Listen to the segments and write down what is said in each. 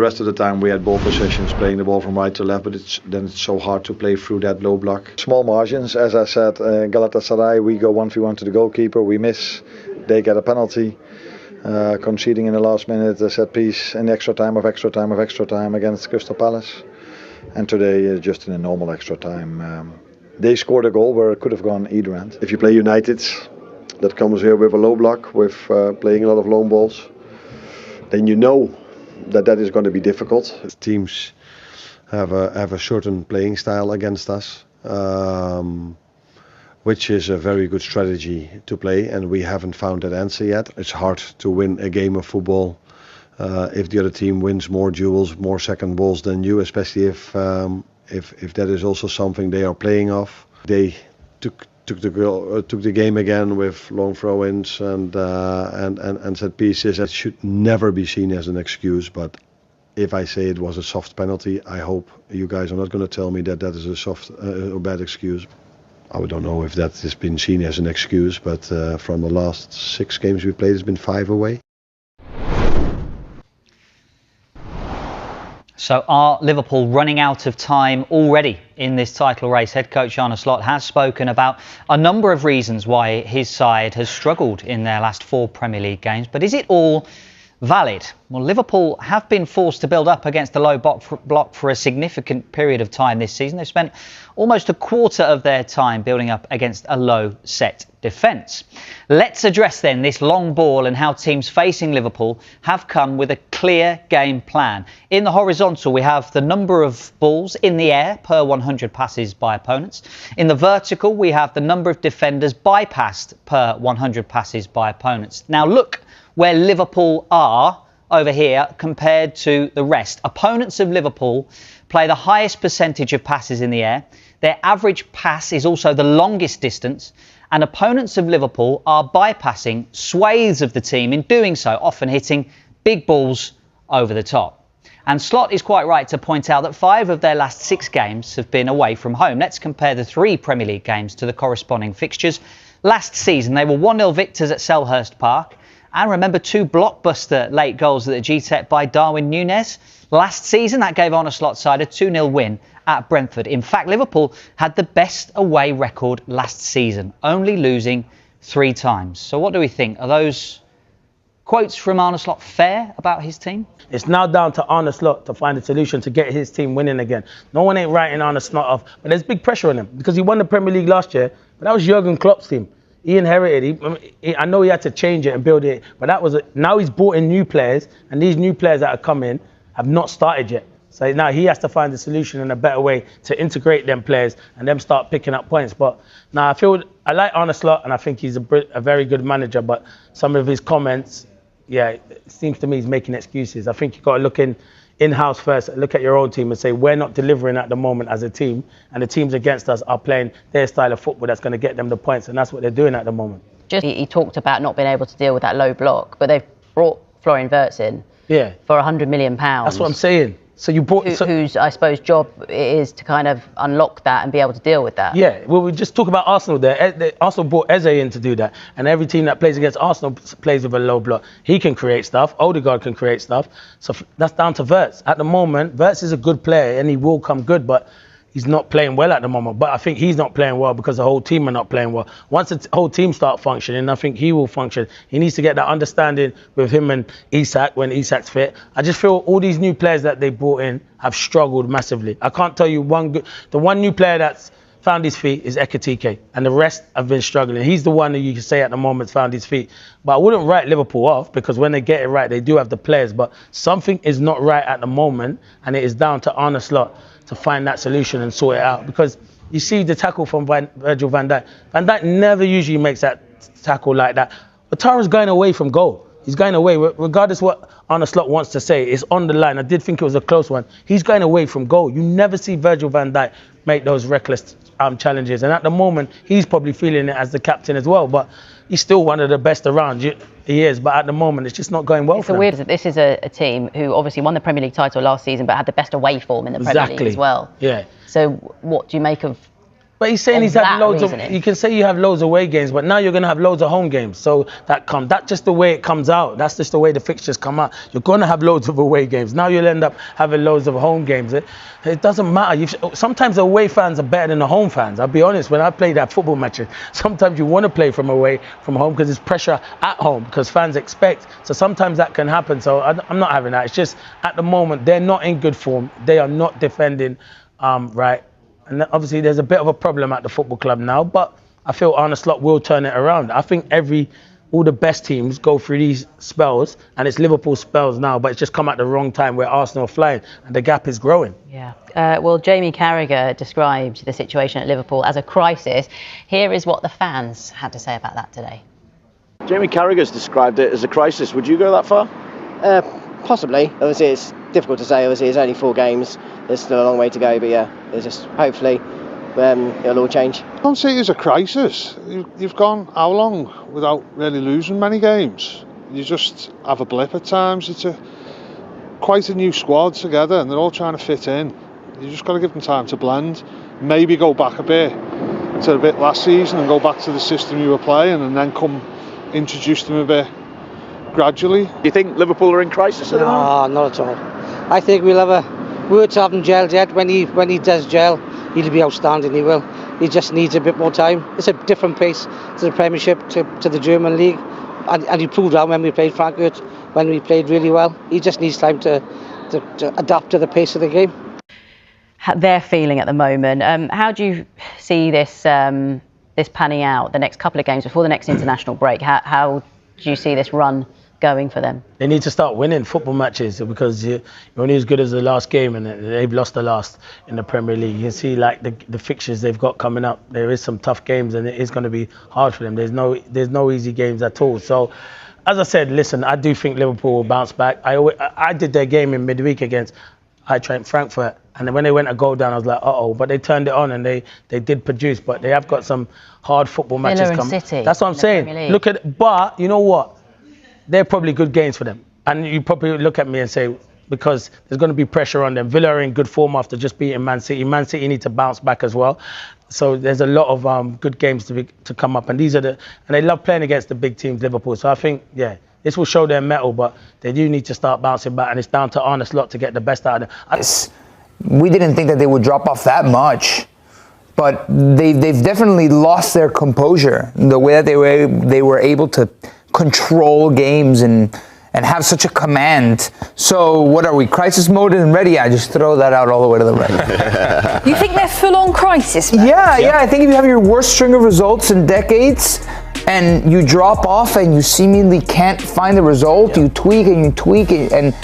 The rest of the time we had ball possessions, playing the ball from right to left, but it's so hard to play through that low block. Small margins, as I said, Galatasaray, we go 1v1 to the goalkeeper, we miss, they get a penalty. Conceding in the last minute, a set piece in the extra time against Crystal Palace. And today, just in a normal extra time, they scored a goal where it could have gone either end. If you play United, that comes here with a low block, with playing a lot of long balls, then you know that is going to be difficult. Teams have a certain playing style against us, which is a very good strategy to play, and we haven't found that answer yet. It's hard to win a game of football if the other team wins more duels, more second balls than you, especially if that is also something they are playing off. They took the game again with long throw-ins and set pieces. That should never be seen as an excuse, but if I say it was a soft penalty, I hope you guys are not going to tell me that is a soft or bad excuse. I don't know if that has been seen as an excuse, but from the last 6 games we played, it's been 5 away. So are Liverpool running out of time already in this title race? Head coach Arne Slot has spoken about a number of reasons why his side has struggled in their last 4 Premier League games. But is it all valid? Well, Liverpool have been forced to build up against the low block for a significant period of time this season. They've spent almost a quarter of their time building up against a low set defence. Let's address then this long ball and how teams facing Liverpool have come with a clear game plan. In the horizontal, we have the number of balls in the air per 100 passes by opponents. In the vertical, we have the number of defenders bypassed per 100 passes by opponents. Now look where Liverpool are over here compared to the rest. Opponents of Liverpool play the highest percentage of passes in the air. Their average pass is also the longest distance, and opponents of Liverpool are bypassing swathes of the team in doing so, often hitting big balls over the top. And Slot is quite right to point out that 5 of their last 6 games have been away from home. Let's compare the 3 Premier League games to the corresponding fixtures. Last season, they were 1-0 victors at Selhurst Park. And remember 2 blockbuster late goals at the G-Tech by Darwin Núñez. Last season, that gave Arne Slot's side a 2-0 win at Brentford. In fact, Liverpool had the best away record last season, only losing 3 times. So what do we think? Are those quotes from Arne Slot fair about his team? It's now down to Arne Slot to find a solution to get his team winning again. No one ain't writing Arne Slot off, but there's big pressure on him because he won the Premier League last year, but that was Jürgen Klopp's team. He inherited. I know he had to change it and build it, but now he's brought in new players, and these new players that have come in have not started yet. So now he has to find a solution and a better way to integrate them players and them start picking up points. But now I like Arne Slot, and I think he's a very good manager. But some of his comments, it seems to me he's making excuses. I think you've got to look in-house first, look at your own team and say, we're not delivering at the moment as a team, and the teams against us are playing their style of football that's going to get them the points, and that's what they're doing at the moment. He talked about not being able to deal with that low block, but they've brought Florian Wirtz in for £100 million. That's what I'm saying. So you brought whose I suppose job it is to kind of unlock that and be able to deal with that. Yeah, well, we just talk about Arsenal there. Arsenal brought Eze in to do that, and every team that plays against Arsenal plays with a low block. He can create stuff. Odegaard can create stuff. So that's down to Wirtz. At the moment, Wirtz is a good player and he will come good, but he's not playing well at the moment. But I think he's not playing well because the whole team are not playing well. Once the whole team start functioning, I think he will function. He needs to get that understanding with him and Isak when Isak's fit. I just feel all these new players that they brought in have struggled massively. I can't tell you the one new player that's found his feet is Ekitike, and the rest have been struggling. He's the one that you can say at the moment found his feet. But I wouldn't write Liverpool off, because when they get it right, they do have the players. But something is not right at the moment, and it is down to Arne Slot to find that solution and sort it out. Because you see the tackle from Virgil van Dijk. Van Dijk never usually makes that tackle like that. Otara's going away from goal. He's going away, regardless what Arne Slot wants to say. It's on the line. I did think it was a close one. He's going away from goal. You never see Virgil van Dijk make those reckless challenges. And at the moment, he's probably feeling it as the captain as well. But he's still one of the best around. He is. But at the moment, it's just not going well for him. It's weird that this is a team who obviously won the Premier League title last season, but had the best away form in the Premier League as well. Yeah. So what do you make of But he's saying he's had loads of. You can say you have loads of away games, but now you're going to have loads of home games. So that's just the way it comes out. That's just the way the fixtures come out. You're going to have loads of away games. Now you'll end up having loads of home games. It doesn't matter. Sometimes the away fans are better than the home fans. I'll be honest. When I play that football matches, sometimes you want to play from away from home because there's pressure at home because fans expect. So sometimes that can happen. So I'm not having that. It's just at the moment they're not in good form. They are not defending right. And obviously there's a bit of a problem at the football club now, but I feel Arne Slot will turn it around. I think all the best teams go through these spells, and it's Liverpool spells now, but it's just come at the wrong time where Arsenal are flying, and the gap is growing. Yeah. Well, Jamie Carragher described the situation at Liverpool as a crisis. Here is what the fans had to say about that today. Jamie Carragher's described it as a crisis. Would you go that far? Possibly. Obviously, it's difficult to say. Obviously, it's only 4 games. There's still a long way to go, but yeah, it's just hopefully it'll all change. I don't see it as a crisis. You've gone how long without really losing many games? You just have a blip at times. It's quite a new squad together, and they're all trying to fit in. You just got to give them time to blend. Maybe go back a bit to the bit last season and go back to the system you were playing, and then introduce them a bit gradually. Do you think Liverpool are in crisis at the moment? No, not at all. I think we'll have words haven't gelled yet. When he does gel, he'll be outstanding. He will. He just needs a bit more time. It's a different pace to the Premiership, to the German league, and he proved that when we played Frankfurt, when we played really well. He just needs time to adapt to the pace of the game. They're feeling at the moment. How do you see this panning out the next couple of games before the next international break? How do you see this run going for them? They need to start winning football matches because you're only as good as the last game, and they've lost the last in the Premier League. You can see like the fixtures they've got coming up. There is some tough games, and it is going to be hard for them. There's no easy games at all. So, as I said, listen, I do think Liverpool will bounce back. I did their game in midweek against Eintracht Frankfurt, and then when they went a goal down, I was like, uh-oh, but they turned it on and they did produce, but they have got some hard football matches coming. City. That's what I'm saying. Look at, but you know what? They're probably good games for them. And you probably look at me and say, because there's going to be pressure on them. Villa are in good form after just beating Man City. Man City need to bounce back as well. So there's a lot of good games to come up. And and they love playing against the big teams, Liverpool. So I think, yeah, this will show their mettle, but they do need to start bouncing back. And it's down to Arne Slot to get the best out of them. We didn't think that they would drop off that much. But they've definitely lost their composure. The way that they were able to control games and have such a command. So what are we, crisis mode and ready? I just throw that out all the way to the right. You think they're full on crisis mode? Yeah. I think if you have your worst string of results in decades and you drop off and you seemingly can't find the result, you tweak and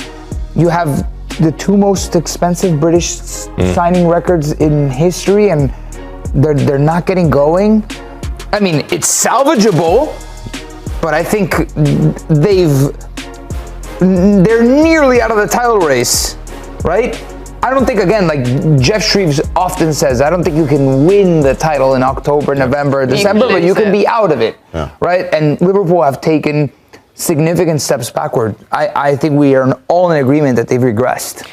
you have the 2 most expensive British signing records in history and they're not getting going. I mean, it's salvageable, but I think they're nearly out of the title race, right? I don't think, again, like Jeff Shreves often says, I don't think you can win the title in October, November, December, but you can be out of it, right? And Liverpool have taken significant steps backward. I think we are all in agreement that they've regressed.